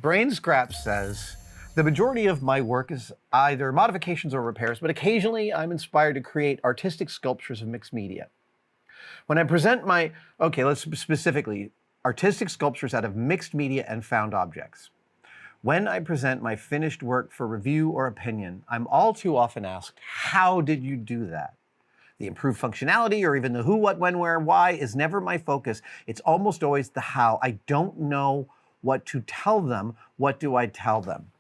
Brain Scrap says, the majority of my work is either modifications or repairs, but occasionally I'm inspired to create artistic sculptures of mixed media. When I present my, let's specifically, artistic sculptures out of mixed media and found objects. When I present my finished work for review or opinion, I'm all too often asked, how did you do that? The improved functionality or even the who, what, when, where, why is never my focus. It's almost always the how. I don't know what to tell them. What do I tell them?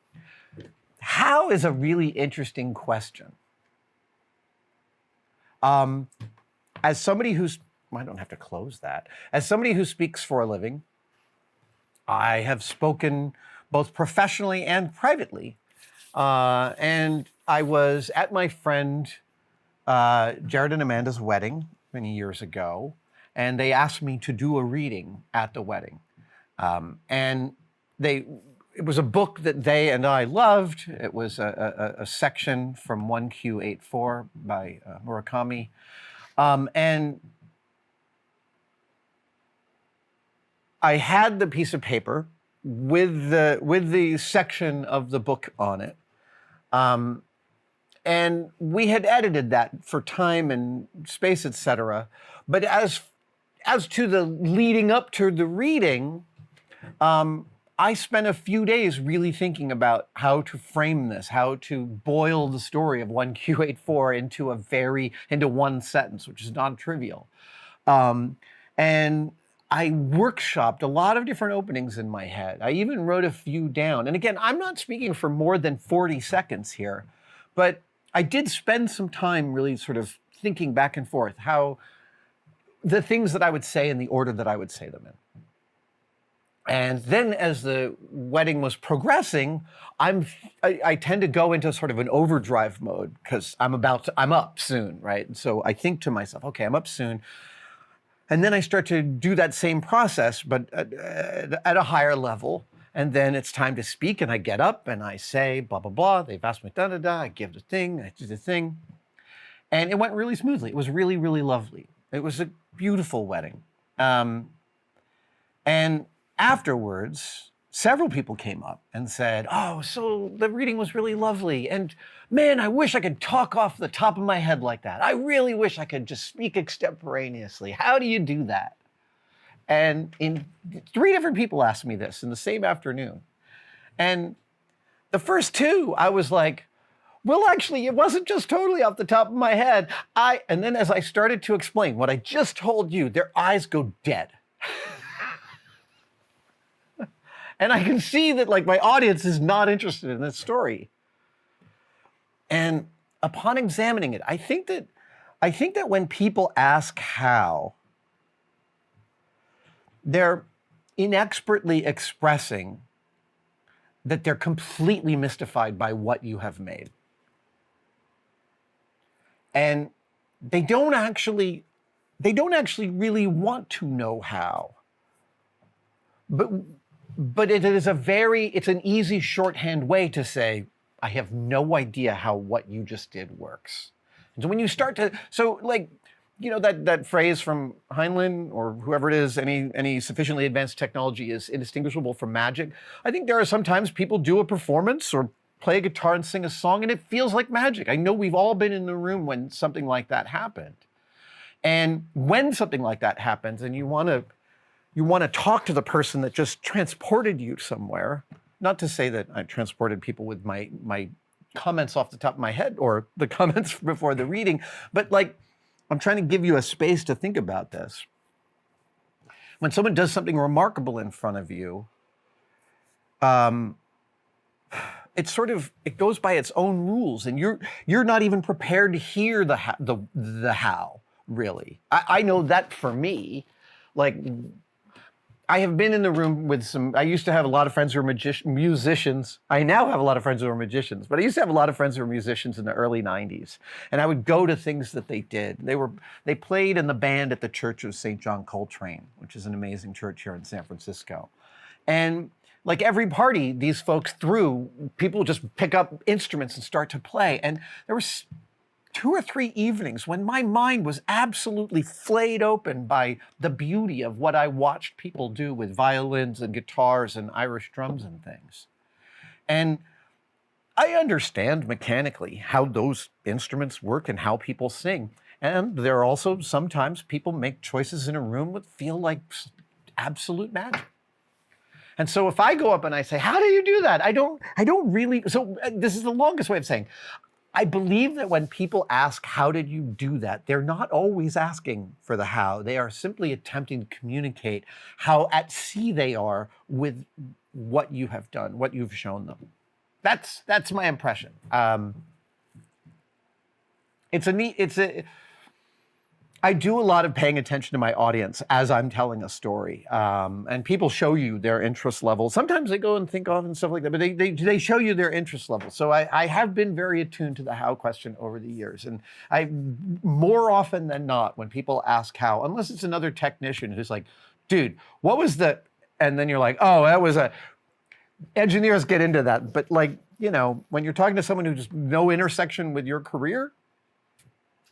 How is a really interesting question. As somebody who's, I don't have to close that. As somebody who speaks for a living, I have spoken both professionally and privately. And I was at my friend Jared and Amanda's wedding many years ago, and they asked me to do a reading at the wedding. And it was a book that they and I loved. It was a section from 1Q84 by Murakami. And I had the piece of paper with the section of the book on it. And we had edited that for time and space, etc. But as to the leading up to the reading, I spent a few days really thinking about how to frame this, how to boil the story of 1Q84 into one sentence, which is non-trivial. And I workshopped a lot of different openings in my head. I even wrote a few down. And again, I'm not speaking for more than 40 seconds here, but I did spend some time really sort of thinking back and forth how the things that I would say in the order that I would say them in. And then as the wedding was progressing, I tend to go into sort of an overdrive mode because I'm up soon, right? And so I think to myself, okay, I'm up soon. And then I start to do that same process, but at a higher level. And then it's time to speak, and I get up and I say, blah, blah, blah. They've asked me, da-da-da. I give the thing, I do the thing. And it went really smoothly. It was really, really lovely. It was a beautiful wedding. And afterwards, several people came up and said, oh, so the reading was really lovely. And man, I wish I could talk off the top of my head like that. I really wish I could just speak extemporaneously. How do you do that? And 3 different people asked me this in the same afternoon. And the first 2, I was like, well, actually, it wasn't just totally off the top of my head. And then as I started to explain what I just told you, their eyes go dead. And I can see that like my audience is not interested in this story. And upon examining it, I think that when people ask how, they're inexpertly expressing that they're completely mystified by what you have made. And they don't actually really want to know how. But it's an easy shorthand way to say, I have no idea how what you just did works. And so when you start to, that phrase from Heinlein or whoever it is, any sufficiently advanced technology is indistinguishable from magic. I think there are sometimes people do a performance or play a guitar and sing a song and it feels like magic. I know we've all been in the room when something like that happened. And when something like that happens and you want to talk to the person that just transported you somewhere, not to say that I transported people with my comments off the top of my head or the comments before the reading, but like, I'm trying to give you a space to think about this. When someone does something remarkable in front of you, it goes by its own rules, and you're not even prepared to hear the how, really. I know that for me, like, I have been in the room with I used to have a lot of friends who were musicians. I now have a lot of friends who are magicians, but I used to have a lot of friends who were musicians in the early 90s. And I would go to things that they did. They played in the band at the Church of St. John Coltrane, which is an amazing church here in San Francisco. And like every party these folks threw, people just pick up instruments and start to play. And there was 2 or 3 evenings when my mind was absolutely flayed open by the beauty of what I watched people do with violins and guitars and Irish drums and things. And I understand mechanically how those instruments work and how people sing. And there are also sometimes people make choices in a room that feel like absolute magic. And so if I go up and I say, how do you do that? I don't really, so this is the longest way of saying, I believe that when people ask, how did you do that? They're not always asking for the how. They are simply attempting to communicate how at sea they are with what you have done, what you've shown them. That's my impression. I do a lot of paying attention to my audience as I'm telling a story. And people show you their interest level. Sometimes they go and think of and stuff like that, but they show you their interest level. So I have been very attuned to the how question over the years. And more often than not, when people ask how, unless it's another technician who's like, dude, what was the, and then you're like, oh, that was engineers get into that. But like, when you're talking to someone who's no intersection with your career,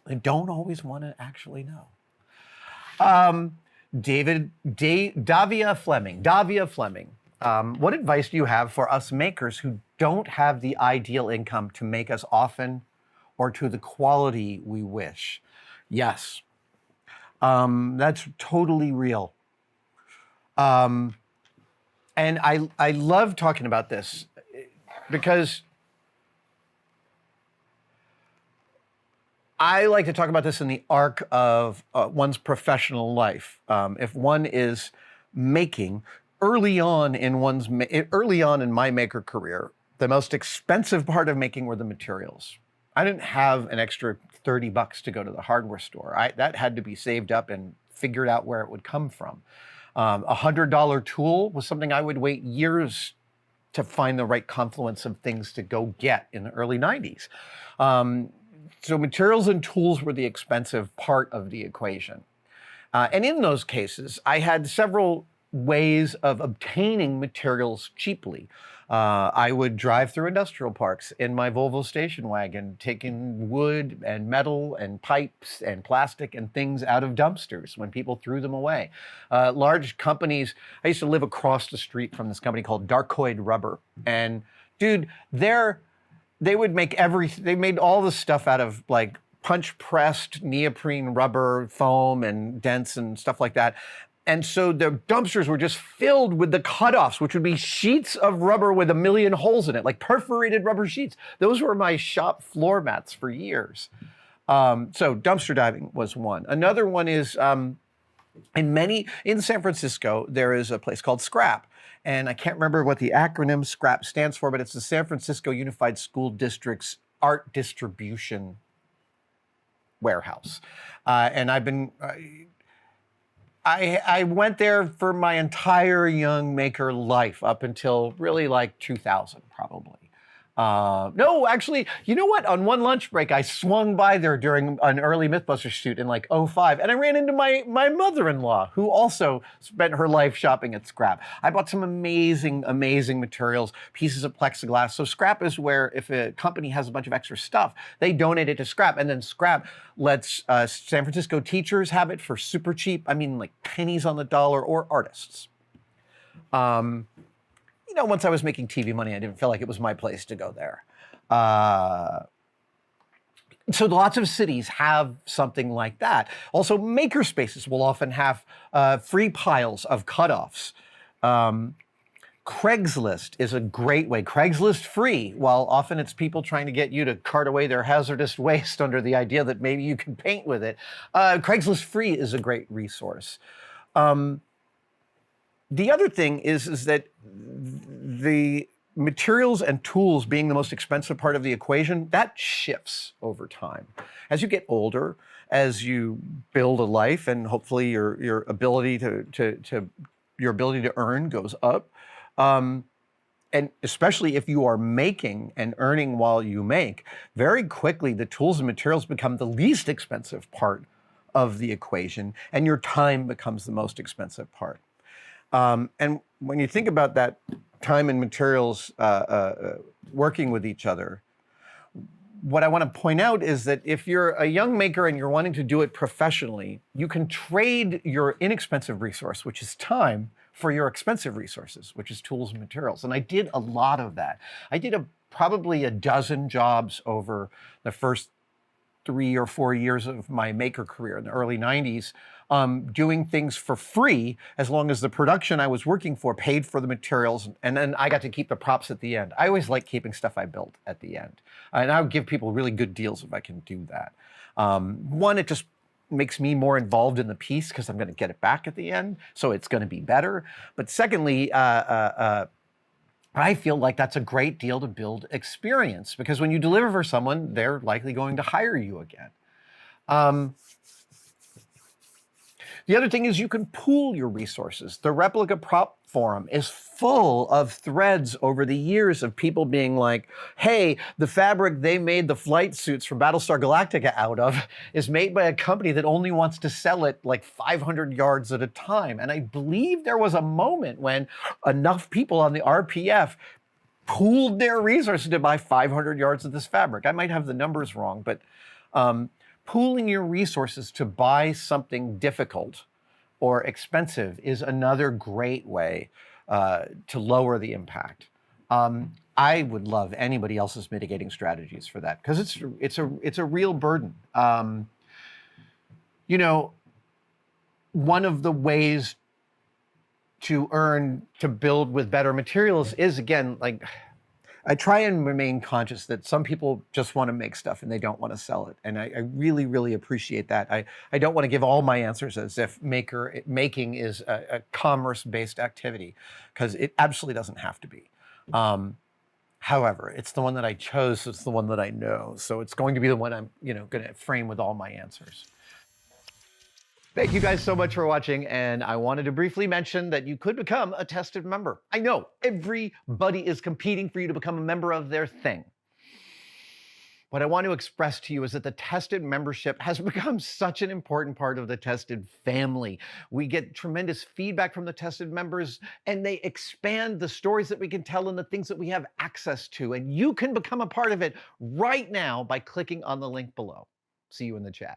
they don't always want to actually know. Davia Fleming. What advice do you have for us makers who don't have the ideal income to make us often or to the quality we wish? Yes, that's totally real. And I love talking about this because I like to talk about this in the arc of one's professional life. If one is making early on in my maker career, the most expensive part of making were the materials. I didn't have an extra $30 to go to the hardware store. That had to be saved up and figured out where it would come from. $100 tool was something I would wait years to find the right confluence of things to go get in the early 90s. So materials and tools were the expensive part of the equation. And in those cases, I had several ways of obtaining materials cheaply. I would drive through industrial parks in my Volvo station wagon, taking wood and metal and pipes and plastic and things out of dumpsters when people threw them away. Large companies, I used to live across the street from this company called Darkoid Rubber. And dude, they made all the stuff out of like punch pressed neoprene rubber foam and dents and stuff like that. And so the dumpsters were just filled with the cutoffs, which would be sheets of rubber with a million holes in it, like perforated rubber sheets. Those were my shop floor mats for years. So dumpster diving was one. Another one is in San Francisco, there is a place called Scrap. And I can't remember what the acronym SCRAP stands for, but it's the San Francisco Unified School District's art distribution warehouse. And I went there for my entire young maker life up until really like 2000, probably. No, actually, you know what? On one lunch break, I swung by there during an early Mythbusters shoot in like '05, and I ran into my mother-in-law, who also spent her life shopping at Scrap. I bought some amazing, amazing materials, pieces of plexiglass. So Scrap is where if a company has a bunch of extra stuff, they donate it to Scrap, and then Scrap lets San Francisco teachers have it for super cheap. I mean, like pennies on the dollar, or artists. Once I was making TV money, I didn't feel like it was my place to go there. So lots of cities have something like that. Also, maker spaces will often have free piles of cutoffs. Craigslist is a great way. Craigslist free, while often it's people trying to get you to cart away their hazardous waste under the idea that maybe you can paint with it. Craigslist free is a great resource. The other thing is that the materials and tools being the most expensive part of the equation, that shifts over time. As you get older, as you build a life, and hopefully your ability to earn goes up, and especially if you are making and earning while you make, very quickly the tools and materials become the least expensive part of the equation, and your time becomes the most expensive part. And when you think about that time and materials working with each other, what I want to point out is that if you're a young maker and you're wanting to do it professionally, you can trade your inexpensive resource, which is time, for your expensive resources, which is tools and materials. And I did a lot of that. I did probably a dozen jobs over the first 3 or 4 years of my maker career in the early 90s, doing things for free as long as the production I was working for paid for the materials, and then I got to keep the props at the end. I always like keeping stuff I built at the end. And I would give people really good deals if I can do that. One, it just makes me more involved in the piece because I'm going to get it back at the end, so it's going to be better. But secondly, I feel like that's a great deal to build experience, because when you deliver for someone, they're likely going to hire you again. The other thing is you can pool your resources. The replica prop forum is full of threads over the years of people being like, hey, the fabric they made the flight suits from Battlestar Galactica out of is made by a company that only wants to sell it like 500 yards at a time. And I believe there was a moment when enough people on the RPF pooled their resources to buy 500 yards of this fabric. I might have the numbers wrong, but pooling your resources to buy something difficult or expensive is another great way to lower the impact. I would love anybody else's mitigating strategies for that, because it's a real burden. You know, one of the ways to build with better materials is, again, like, I try and remain conscious that some people just want to make stuff and they don't want to sell it. And I really, really appreciate that. I don't want to give all my answers as if making is a commerce-based activity, because it absolutely doesn't have to be. However, it's the one that I chose, so it's the one that I know. So it's going to be the one I'm going to frame with all my answers. Thank you guys so much for watching, and I wanted to briefly mention that you could become a tested member. I know, everybody is competing for you to become a member of their thing. What I want to express to you is that the tested membership has become such an important part of the tested family. We get tremendous feedback from the tested members, and they expand the stories that we can tell and the things that we have access to. And you can become a part of it right now by clicking on the link below. See you in the chat.